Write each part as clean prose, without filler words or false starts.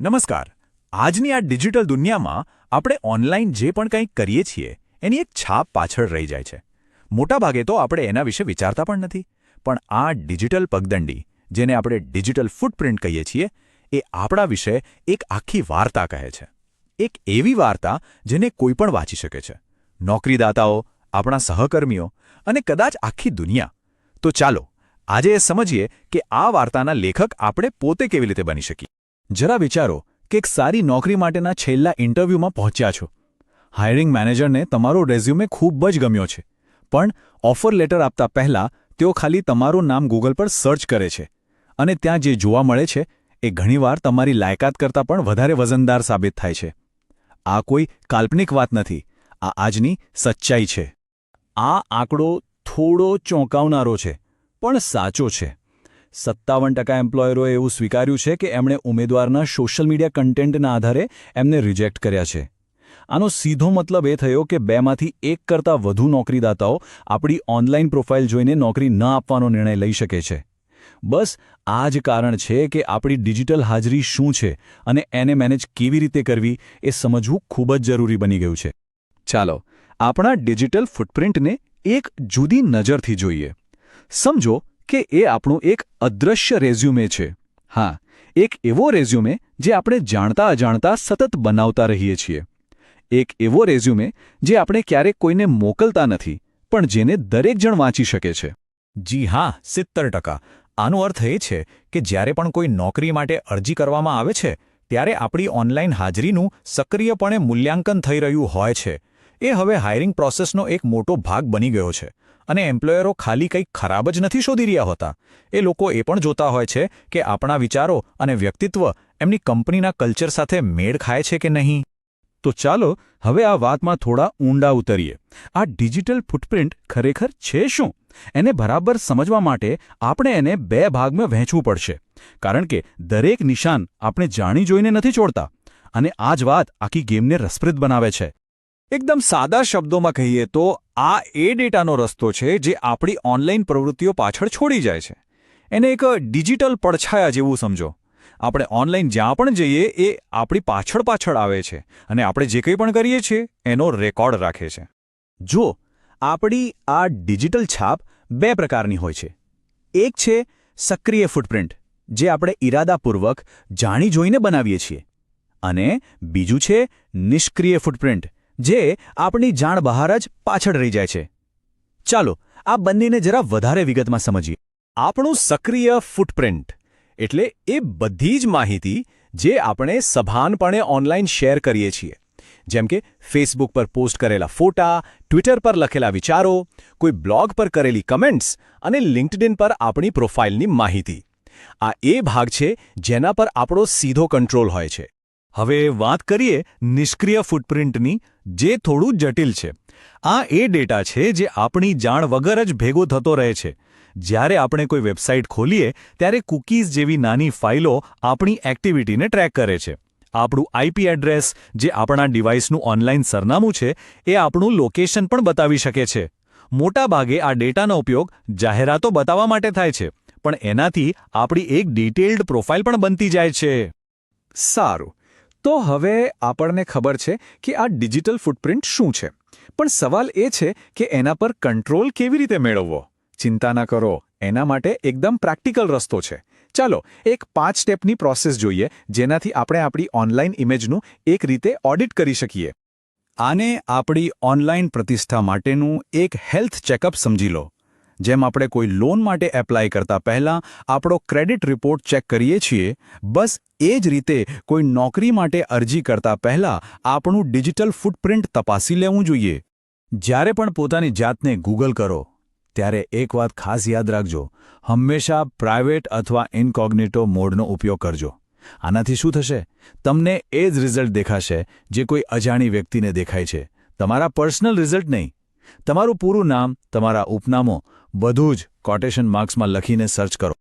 નમસ્કાર. આજની આ ડિજિટલ દુનિયામાં આપણે ઓનલાઈન જે પણ કંઈક કરીએ છીએ એની એક છાપ પાછળ રહી જાય છે. મોટાભાગે તો આપણે એના વિશે વિચારતા પણ નથી. પણ આ ડિજિટલ પગદંડી, જેને આપણે ડિજિટલ ફૂટપ્રિન્ટ કહીએ છીએ, એ આપણા વિશે એક આખી વાર્તા કહે છે. એક એવી વાર્તા જેને કોઈ પણ વાંચી શકે છે. નોકરીદાતાઓ, આપણા સહકર્મીઓ અને કદાચ આખી દુનિયા. તો ચાલો આજે એ સમજીએ કે આ વાર્તાના લેખક આપણે પોતે કેવી રીતે બની શકીએ. જરા વિચારો કે એક સારી નોકરી માટેના છેલ્લા ઇન્ટરવ્યૂમાં પહોંચ્યા છો. હાયરિંગ મેનેજરને તમારો રેઝ્યુમે ખૂબ જ ગમ્યો છે, પણ ઓફર લેટર આપતા પહેલાં તેઓ ખાલી તમારું નામ ગૂગલ પર સર્ચ કરે છે અને ત્યાં જે જોવા મળે છે એ ઘણીવાર તમારી લાયકાત કરતાં પણ વધારે વજનદાર સાબિત થાય છે. આ કોઈ કાલ્પનિક વાત નથી, આ આજની સચ્ચાઈ છે. આ આંકડો થોડો ચોંકાવનારો છે, પણ સાચો છે. 57% એમ્પ્લોયરોએ એવું સ્વીકાર્યું છે કે એમણે ઉમેદવારના સોશિયલ મીડિયા કન્ટેન્ટના આધારે એમને રિજેક્ટ કર્યા છે. આનો સીધો મતલબ એ થયો કે 2માંથી 1 કરતાં વધુ નોકરીદાતાઓ આપણી ઓનલાઈન પ્રોફાઇલ જોઈને નોકરી ન આપવાનો નિર્ણય લઈ શકે છે. બસ આ જ કારણ છે કે આપણી ડિજિટલ હાજરી શું છે અને એને મેનેજ કેવી રીતે કરવી એ સમજવું ખૂબ જ જરૂરી બની ગયું છે. ચાલો આપણા ડિજિટલ ફૂટપ્રિન્ટને એક જુદી નજરથી જોઈએ. સમજો કે એ આપણું એક અદૃશ્ય રેઝ્યુમે છે. હા, એક એવો રેઝ્યુમે જે આપણે જાણતા અજાણતા સતત બનાવતા રહીએ છીએ. એક એવો રેઝ્યુમે જે આપણે ક્યારેક કોઈને મોકલતા નથી, પણ જેને દરેક જણ વાંચી શકે છે. જી હા, 70%. આનો અર્થ એ છે કે જ્યારે પણ કોઈ નોકરી માટે અરજી કરવામાં આવે છે, ત્યારે આપણી ઓનલાઈન હાજરીનું સક્રિયપણે મૂલ્યાંકન થઈ રહ્યું હોય છે. એ હવે હાયરિંગ પ્રોસેસનો એક મોટો ભાગ બની ગયો છે. અને એમ્પ્લોયરો ખાલી કંઈક ખરાબ જ નથી શોધી રહ્યા હોતા. એ લોકો એ પણ જોતા હોય છે કે આપણા વિચારો અને વ્યક્તિત્વ એમની કંપનીના કલ્ચર સાથે મેળ ખાય છે કે નહીં. તો ચાલો હવે આ વાતમાં થોડા ઊંડા ઉતરીએ. આ ડિજિટલ ફૂટપ્રિન્ટ ખરેખર છે શું? એને બરાબર સમજવા માટે આપણે એને 2 ભાગમાં વહેંચવું પડશે. કારણ કે દરેક નિશાન આપણે જાણી જોઈને નથી છોડતા. અને આ જ વાત આખી ગેમને રસપ્રદ બનાવે છે. એકદમ સાદા શબ્દોમાં કહીએ તો આ એ ડેટાનો રસ્તો છે જે આપણી ઓનલાઈન પ્રવૃત્તિઓ પાછળ છોડી જાય છે. એને એક ડિજિટલ પડછાયા જેવું સમજો. આપણે ઓનલાઈન જ્યાં પણ જઈએ એ આપણી પાછળ આવે છે અને આપણે જે કંઈ પણ કરીએ છીએ એનો રેકોર્ડ રાખે છે. જો આપણી આ ડિજિટલ છાપ 2 પ્રકારની હોય છે. એક છે સક્રિય ફૂટપ્રિન્ટ, જે આપણે ઇરાદાપૂર્વક જાણી જોઈને બનાવીએ છીએ, અને બીજું છે નિષ્ક્રિય ફૂટપ્રિન્ટ, જે આપણી જાણ બહાર જ પાછળ રહી જાય છે. ચાલો આ બંનેને જરા વધારે વિગતમાં સમજીએ. આપણું સક્રિય ફૂટપ્રિન્ટ એટલે એ બધી જ માહિતી જે આપણે સભાનપણે ઓનલાઈન શેર કરીએ છીએ, જેમ કે ફેસબુક પર પોસ્ટ કરેલા ફોટા, ટ્વિટર પર લખેલા વિચારો, કોઈ બ્લોગ પર કરેલી કમેન્ટ્સ અને લિંક્ડઇન પર આપણી પ્રોફાઇલની માહિતી. આ એ ભાગ છે જેના પર આપણો સીધો કંટ્રોલ હોય છે. હવે વાત કરીએ નિષ્ક્રિય ફૂટપ્રિન્ટની, જે થોડું જટિલ છે. આ એ ડેટા છે જે આપણી જાણ વગર જ ભેગો થતો રહે છે. જ્યારે આપણે કોઈ વેબસાઇટ ખોલીએ ત્યારે કૂકીઝ જેવી નાની ફાઇલો આપણી એક્ટિવિટીને ટ્રેક કરે છે. આપણું આઈપી એડ્રેસ, જે આપણા ડિવાઇસનું ઓનલાઈન સરનામું છે, એ આપણું લોકેશન પણ બતાવી શકે છે. મોટાભાગે આ ડેટાનો ઉપયોગ જાહેરાતો બતાવવા માટે થાય છે, પણ એનાથી આપણી એક ડિટેલ્ડ પ્રોફાઇલ પણ બનતી જાય છે. સારું, તો હવે આપણને ખબર છે કે આ ડિજિટલ ફૂટપ્રિન્ટ શું છે. પણ સવાલ એ છે કે એના પર કંટ્રોલ કેવી રીતે મેળવવો? ચિંતા ન કરો, એના માટે એકદમ પ્રેક્ટિકલ રસ્તો છે. ચાલો એક 5 સ્ટેપની પ્રોસેસ જોઈએ, જેનાથી આપણે આપણી ઓનલાઈન ઇમેજનું એક રીતે ઓડિટ કરી શકીએ. આને આપણી ઓનલાઈન પ્રતિષ્ઠા માટેનું એક હેલ્થ ચેકઅપ સમજી લો. જેમ આપણે કોઈ લોન માટે એપ્લાય કરતા પહેલાં આપણો ક્રેડિટ રિપોર્ટ ચેક કરીએ છીએ, બસ એ જ રીતે કોઈ નોકરી માટે અરજી કરતા પહેલાં આપણું ડિજિટલ ફૂટપ્રિન્ટ તપાસી લેવું જોઈએ. જ્યારે પણ પોતાની જાતને ગૂગલ કરો, ત્યારે એક વાત ખાસ યાદ રાખજો: હંમેશા પ્રાઇવેટ અથવા ઇનકોગ્નિટો મોડનો ઉપયોગ કરજો. આનાથી શું થશે? તમને એ જ રિઝલ્ટ દેખાશે જે કોઈ અજાણી વ્યક્તિને દેખાય છે. તમારા પર્સનલ રિઝલ્ટ નહીં. તમારું પૂરું નામ, તમારા ઉપનામો, બધું જ કોટેશન માર્ક્સમાં લખીને સર્ચ કરો.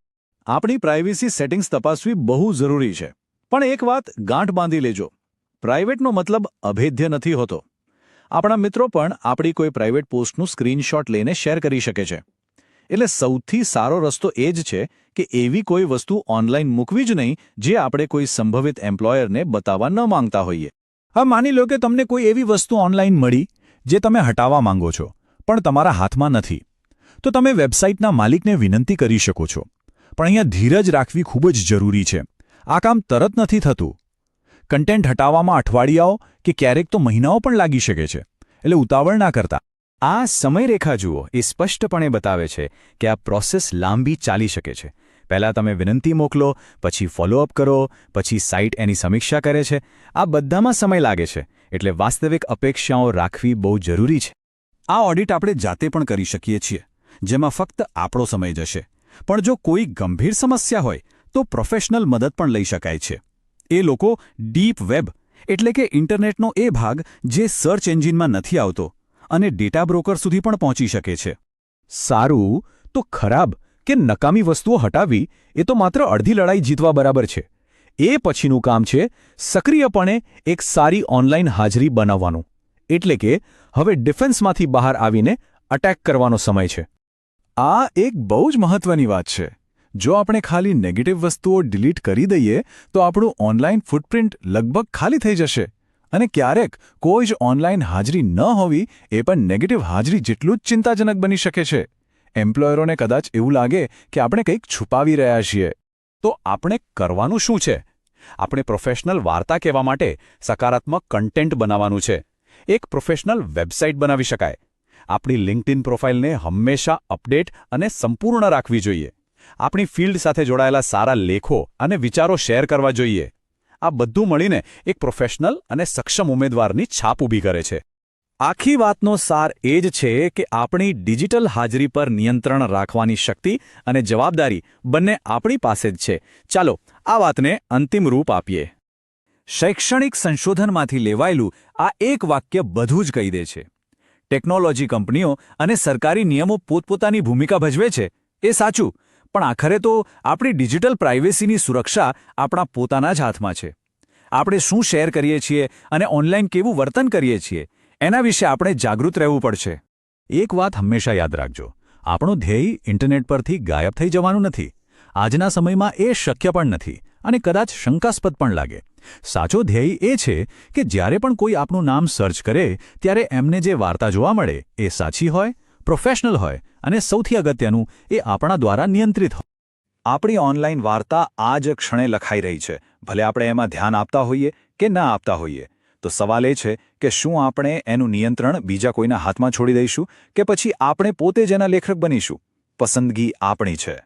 આપણી પ્રાઇવસી સેટિંગ્સ તપાસવી બહુ જરૂરી છે. પણ એક વાત ગાંઠ બાંધી લેજો: પ્રાઇવેટનો મતલબ અભેદ્ય નથી હોતો. આપણા મિત્રો પણ આપણી કોઈ પ્રાઇવેટ પોસ્ટનું સ્ક્રીનશોટ લઈને શેર કરી શકે છે. એટલે સૌથી સારો રસ્તો એ જ છે કે એવી કોઈ વસ્તુ ઓનલાઈન મૂકવી જ નહીં જે આપણે કોઈ સંભવિત એમ્પ્લોયરને બતાવવા ન માંગતા હોઈએ. હવે માની લો કે તમને કોઈ એવી વસ્તુ ઓનલાઈન મળી જે તમે હટાવવા માંગો છો પણ તમારા હાથમાં નથી, તો તમે વેબસાઇટના માલિકને વિનંતી કરી શકો છો. પણ અહીંયા ધીરજ રાખવી ખૂબ જ જરૂરી છે. આ કામ તરત નથી થતું. કન્ટેન્ટ હટાવવામાં અઠવાડિયાઓ કે ક્યારેક તો મહિનાઓ પણ લાગી શકે છે, એટલે ઉતાવળ ના કરતા. આ સમયરેખા જુઓ એ સ્પષ્ટપણે બતાવે છે કે આ પ્રોસેસ લાંબી ચાલી શકે છે. પહેલાં તમે વિનંતી મોકલો, પછી ફોલોઅપ કરો, પછી સાઇટ એની સમીક્ષા કરે છે. આ બધામાં સમય લાગે છે, એટલે વાસ્તવિક અપેક્ષાઓ રાખવી બહુ જરૂરી છે. આ ઓડિટ આપણે જાતે પણ કરી શકીએ છીએ, જેમાં ફક્ત આપણો સમય જશે. પણ જો કોઈ ગંભીર સમસ્યા હોય તો પ્રોફેશનલ મદદ પણ લઈ શકાય છે. એ લોકો ડીપ વેબ એટલે કે ઇન્ટરનેટનો એ ભાગ જે સર્ચ એન્જિનમાં નથી આવતો અને ડેટા બ્રોકર સુધી પણ પહોંચી શકે છે. સારું, તો ખરાબ કે નકામી વસ્તુઓ હટાવવી એ તો માત્ર અડધી લડાઈ જીતવા બરાબર છે. એ પછીનું કામ છે સક્રિયપણે એક સારી ઓનલાઈન હાજરી બનાવવાનું. એટલે કે હવે ડિફેન્સમાંથી બહાર આવીને અટેક કરવાનો સમય છે. આ એક બહુ જ મહત્વની વાત છે. જો આપણે ખાલી નેગેટિવ વસ્તુઓ ડિલીટ કરી દઈએ તો આપણું ઓનલાઈન ફૂટપ્રિન્ટ લગભગ ખાલી થઈ જશે. અને ક્યારેક કોઈ જ ઓનલાઈન હાજરી ન હોવી એ પણ નેગેટિવ હાજરી જેટલું જ ચિંતાજનક બની શકે છે. એમ્પ્લોયરોને કદાચ એવું લાગે કે આપણે કંઈક છુપાવી રહ્યા છીએ. તો આપણે કરવાનું શું છે? આપણે પ્રોફેશનલ વાર્તા કહેવા માટે સકારાત્મક કન્ટેન્ટ બનાવવાનું છે. એક પ્રોફેશનલ વેબસાઇટ બનાવી શકાય. આપણી લિંક્ડઇન પ્રોફાઇલને હંમેશા અપડેટ અને સંપૂર્ણ રાખવી જોઈએ. આપણી ફિલ્ડ સાથે જોડાયેલા સારા લેખો અને વિચારો શેર કરવા જોઈએ. આ બધું મળીને એક પ્રોફેશનલ અને સક્ષમ ઉમેદવારની છાપ ઊભી કરે છે. આખી વાતનો સાર એ જ છે કે આપણી ડિજિટલ હાજરી પર નિયંત્રણ રાખવાની શક્તિ અને જવાબદારી બંને આપણી પાસે જ છે. ચાલો આ વાતને અંતિમ રૂપ આપીએ. શૈક્ષણિક સંશોધનમાંથી લેવાયેલું આ એક વાક્ય બધું જ કહી દે છે. ટેકનોલોજી કંપનીઓ અને સરકારી નિયમો પોતપોતાની ભૂમિકા ભજવે છે, એ સાચું, પણ આખરે તો આપણી ડિજિટલ પ્રાઇવેસીની સુરક્ષા આપણા પોતાના જ હાથમાં છે. આપણે શું શેર કરીએ છીએ અને ઓનલાઈન કેવું વર્તન કરીએ છીએ એના વિશે આપણે જાગૃત રહેવું પડશે. એક વાત હંમેશા યાદ રાખજો, આપણું ધ્યેય ઇન્ટરનેટ પરથી ગાયબ થઈ જવાનું નથી. આજના સમયમાં એ શક્ય પણ નથી અને કદાચ શંકાસ્પદ પણ લાગે. સાચો ધ્યેય એ છે કે જ્યારે પણ કોઈ આપણું નામ સર્ચ કરે ત્યારે એમને જે વાર્તા જોવા મળે એ સાચી હોય, પ્રોફેશનલ હોય અને સૌથી અગત્યનું એ આપણા દ્વારા નિયંત્રિત હોય. આપણી ઓનલાઈન વાર્તા આ જ ક્ષણે લખાઈ રહી છે, ભલે આપણે એમાં ધ્યાન આપતા હોઈએ કે ના આપતા હોઈએ. તો સવાલ એ છે કે શું આપણે એનું નિયંત્રણ બીજા કોઈના હાથમાં છોડી દઈશું કે પછી આપણે પોતે જ એના લેખક બનીશું? પસંદગી આપણી છે.